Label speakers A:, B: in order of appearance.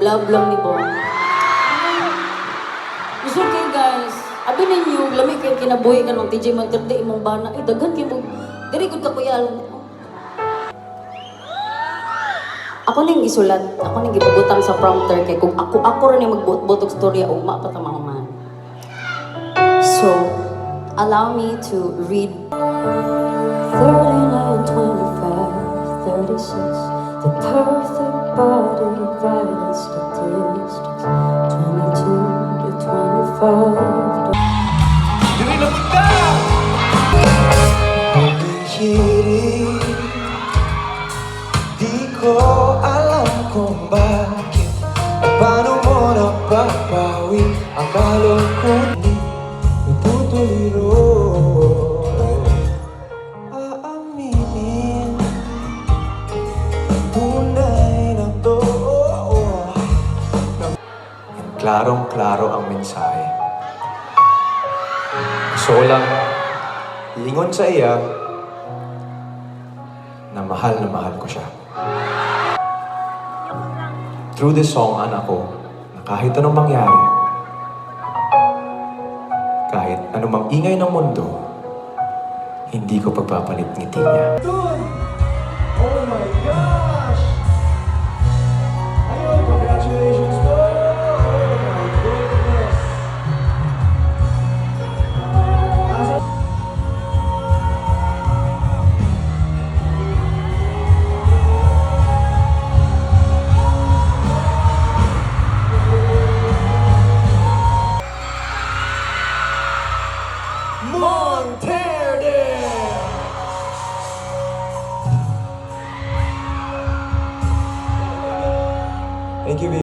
A: Love lang ni Bong. Gusto kayo guys, abi ninyo, lamig kayo kinabuhi ka ng TJ Monterde imong bana. Ay, daghan kayo mo. Dari ko ka kuya. Ako ning isulat, ako ning gibutang sa prompter kay kung ako rin yung magbuot-butog storya ugma pa ta man. So, allow me to read 39, 25, 36. The perfect body, vital statistics. 22 to 25.
B: Dili na punta! Pag-ihilig, di ko alam kung bakit at paano mo napapawi ang kalungkot ni natutuliro. Aaminin tunay na to. Klarong-klaro ang mensahe. Gusto ko lang iingon sa iya na mahal ko siya. Through this song, anak ko, na kahit anong mangyari, kahit anumang ingay ng mundo, hindi ko pagpapalit ngiti niya. Oh my God!